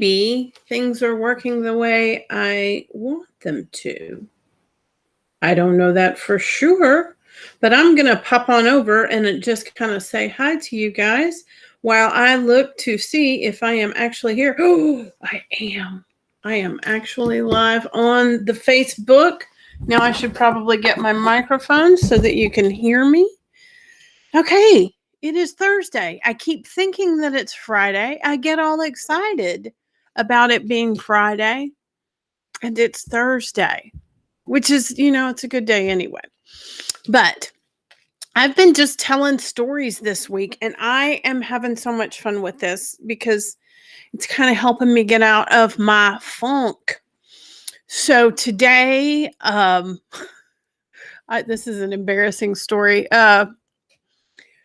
B, things are working the way I want them to. I don't know that for sure, but I'm going to pop on over and just kind of say hi to you guys while I look to see if I am actually here. Oh, I am. I am actually live on the Facebook. Now I should probably get my microphone so that you can hear me. Okay, it is Thursday. I keep thinking that it's Friday. I get all excited about it being Friday, and it's Thursday, which is, it's a good day anyway. But I've been just telling stories this week, and I am having so much fun with this because it's kind of helping me get out of my funk. So today, this is an embarrassing story.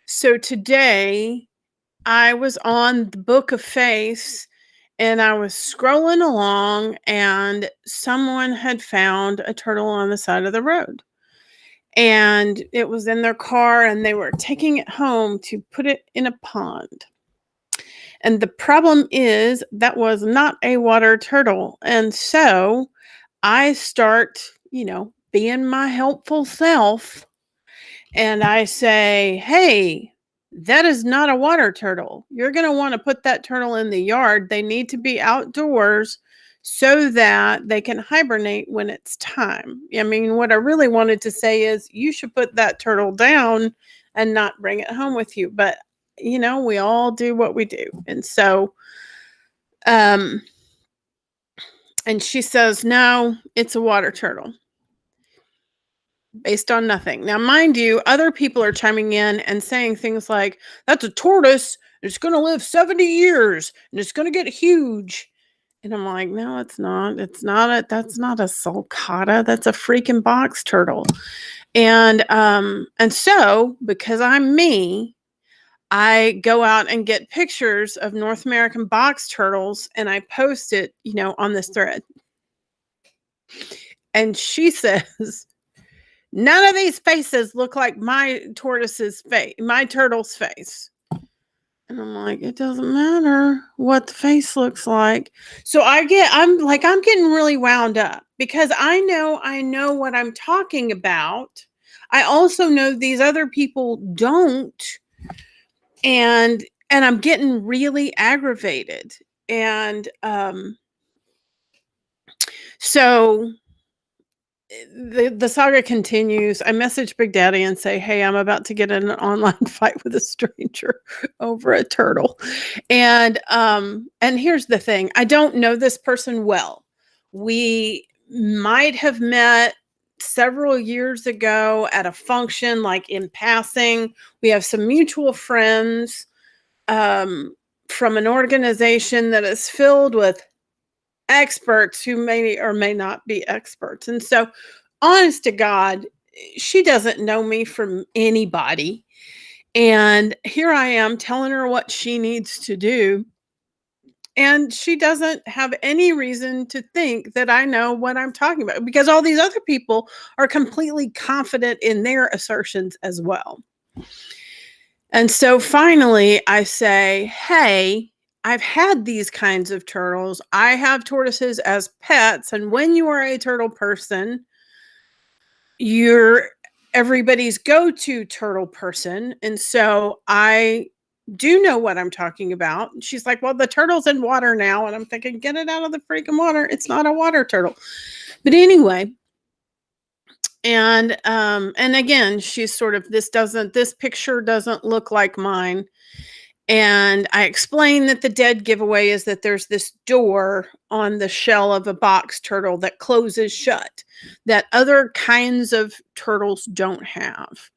So today, I was on the Book of Face and I was scrolling along, and someone had found a turtle on the side of the road. And it was in their car, and they were taking it home to put it in a pond. And the problem is that was not a water turtle. And so I start, being my helpful self. And I say, hey, that is not a water turtle. You're going to want to put that turtle in the yard. They need to be outdoors so that they can hibernate when it's time. I mean, what I really wanted to say is you should put that turtle down and not bring it home with you. But, we all do what we do. And so, and she says, no, it's a water turtle. Based on nothing. Now, mind you, other people are chiming in and saying things like, that's a tortoise. It's going to live 70 years and it's going to get huge. And I'm like, no, it's not. That's not a sulcata. That's a freaking box turtle. And so because I'm me, I go out and get pictures of North American box turtles and I post it, on this thread. And she says, none of these faces look like my turtle's face. And I'm like, it doesn't matter what the face looks like. So I'm getting really wound up because I know what I'm talking about. I also know these other people don't. And I'm getting really aggravated. And so the saga continues. I message Big Daddy and say, hey, I'm about to get in an online fight with a stranger over a turtle. And here's the thing. I don't know this person well. We might have met several years ago at a function, like in passing. We have some mutual friends from an organization that is filled with experts who may or may not be experts. And so, honest to God, she doesn't know me from anybody. And here I am telling her what she needs to do. And she doesn't have any reason to think that I know what I'm talking about because all these other people are completely confident in their assertions as well. And so finally I say, hey, I've had these kinds of turtles. I have tortoises as pets. And when you are a turtle person, you're everybody's go-to turtle person. And so I do know what I'm talking about. She's like, well, the turtle's in water now. And I'm thinking, get it out of the freaking water. It's not a water turtle. But anyway, and again, she's sort of, this picture doesn't look like mine. And I explained that the dead giveaway is that there's this door on the shell of a box turtle that closes shut that other kinds of turtles don't have.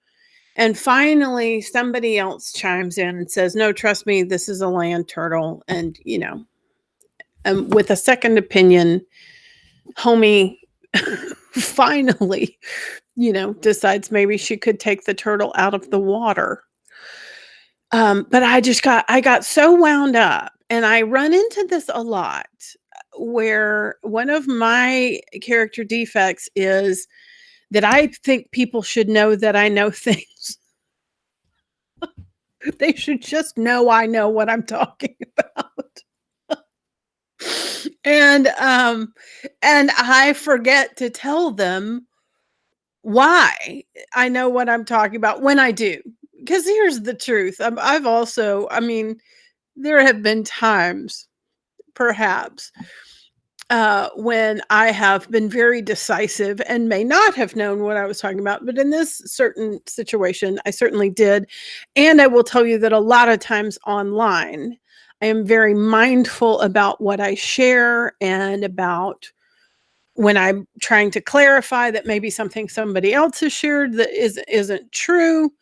And finally, somebody else chimes in and says, no, trust me, this is a land turtle. And, with a second opinion, homie finally, decides maybe she could take the turtle out of the water. But I got so wound up, and I run into this a lot where one of my character defects is that I think people should know that I know things. They should just know I know what I'm talking about. And, um, and I forget to tell them why I know what I'm talking about when I do. Because here's the truth. I've also, I mean, there have been times, perhaps, when I have been very decisive and may not have known what I was talking about. But in this certain situation, I certainly did. And I will tell you that a lot of times online, I am very mindful about what I share and about when I'm trying to clarify that maybe something somebody else has shared that isn't true.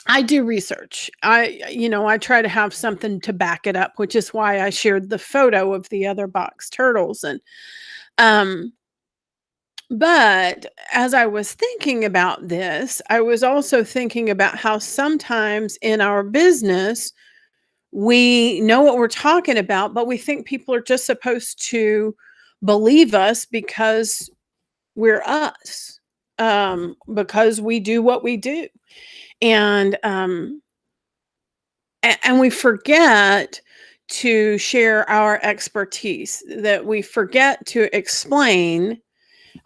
I do research. I try to have something to back it up, which is why I shared the photo of the other box turtles. And um but as I was thinking about this, I was also thinking about how sometimes in our business we know what we're talking about, but we think people are just supposed to believe us because we're us, because we do what we do. And we forget to share our expertise, that we forget to explain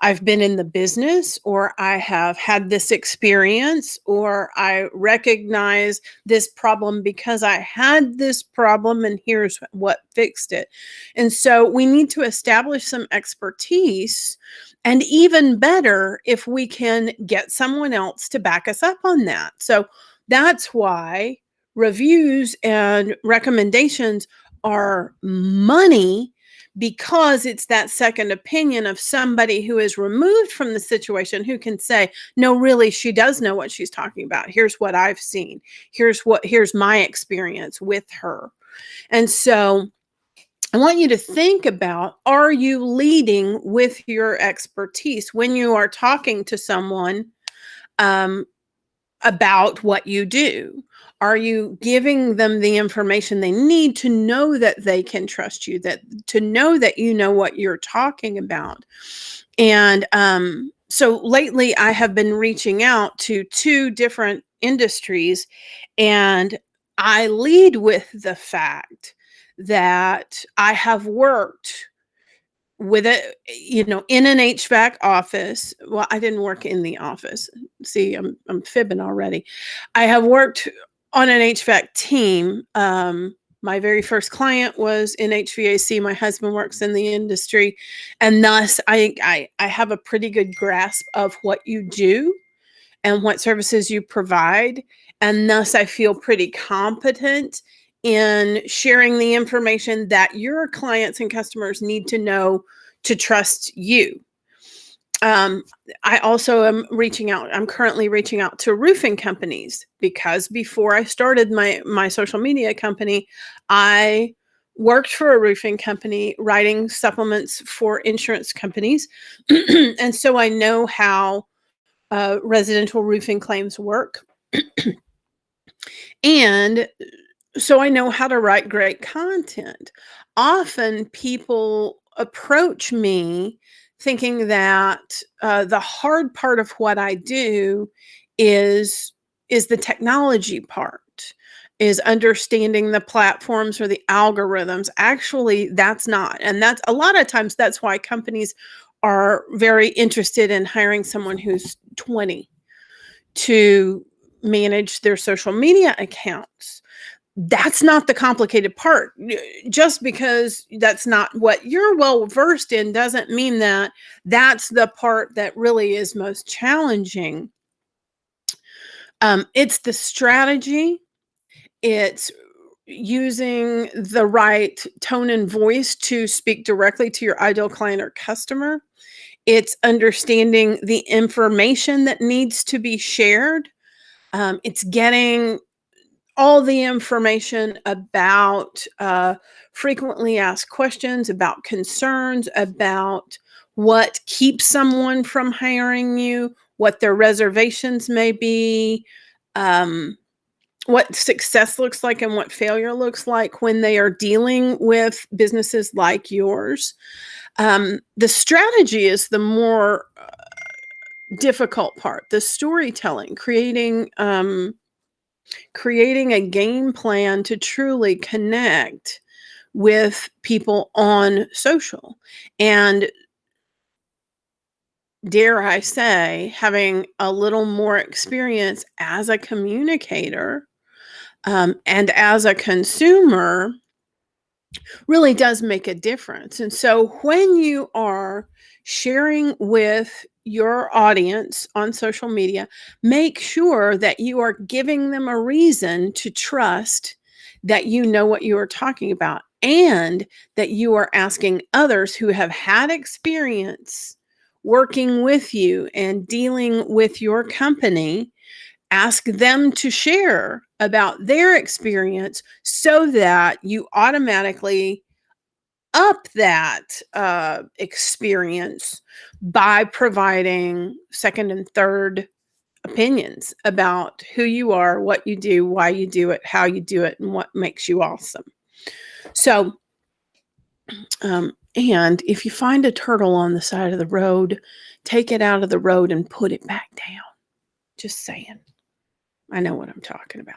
I've been in the business, or I have had this experience, or I recognize this problem because I had this problem and here's what fixed it. And so we need to establish some expertise. And even better if we can get someone else to back us up on that. So that's why reviews and recommendations are money, because it's that second opinion of somebody who is removed from the situation, who can say, no, really, she does know what she's talking about. Here's what I've seen. Here's my experience with her. And so I want you to think about, are you leading with your expertise when you are talking to someone um, about what you do? Are you giving them the information they need to know that they can trust you, that to know that you know what you're talking about? And so lately I have been reaching out to two different industries, and I lead with the fact that I have worked with it, in an HVAC office. Well, I didn't work in the office. See, I'm fibbing already. I have worked on an HVAC team. My very first client was in HVAC. My husband works in the industry, and thus I have a pretty good grasp of what you do and what services you provide. And thus, I feel pretty competent in sharing the information that your clients and customers need to know to trust you. Um, I also am reaching out. I'm currently reaching out to roofing companies, because before I started my social media company, I worked for a roofing company writing supplements for insurance companies. And so I know how residential roofing claims work. And so I know how to write great content. Often people approach me thinking that the hard part of what I do is the technology part, is understanding the platforms or the algorithms. Actually, that's not. And that's a lot of times that's why companies are very interested in hiring someone who's 20 to manage their social media accounts. That's not the complicated part. Just because that's not what you're well versed in doesn't mean that that's the part that really is most challenging. It's the strategy. It's using the right tone and voice to speak directly to your ideal client or customer. It's understanding the information that needs to be shared. It's getting all the information about frequently asked questions, about concerns, about what keeps someone from hiring you, what their reservations may be, um, what success looks like and what failure looks like when they are dealing with businesses like yours. The strategy is the more difficult part. The storytelling, creating a game plan to truly connect with people on social. And dare I say, having a little more experience as a communicator, and as a consumer really does make a difference. And so when you are sharing with your audience on social media, make sure that you are giving them a reason to trust that you know what you are talking about, and that you are asking others who have had experience working with you and dealing with your company, ask them to share about their experience so that you automatically up that experience by providing second and third opinions about who you are, what you do, why you do it, how you do it, and what makes you awesome. So, and if you find a turtle on the side of the road, take it out of the road and put it back down. Just saying. I know what I'm talking about.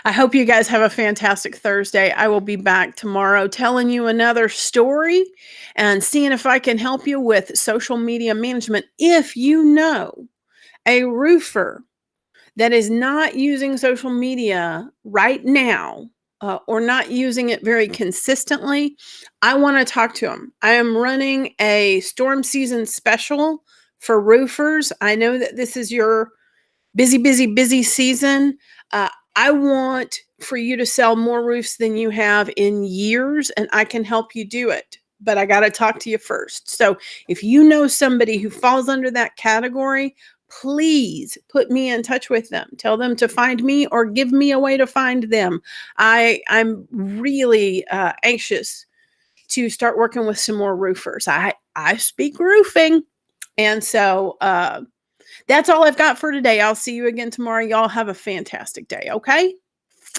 I hope you guys have a fantastic Thursday. I will be back tomorrow telling you another story and seeing if I can help you with social media management. If you know a roofer that is not using social media right now, or not using it very consistently, I want to talk to them. I am running a storm season special for roofers. I know that this is your busy, busy, busy season. I want for you to sell more roofs than you have in years, and I can help you do it. But I got to talk to you first. So if you know somebody who falls under that category, please put me in touch with them. Tell them to find me or give me a way to find them. I'm really anxious to start working with some more roofers. I speak roofing. And so that's all I've got for today. I'll see you again tomorrow. Y'all have a fantastic day, okay?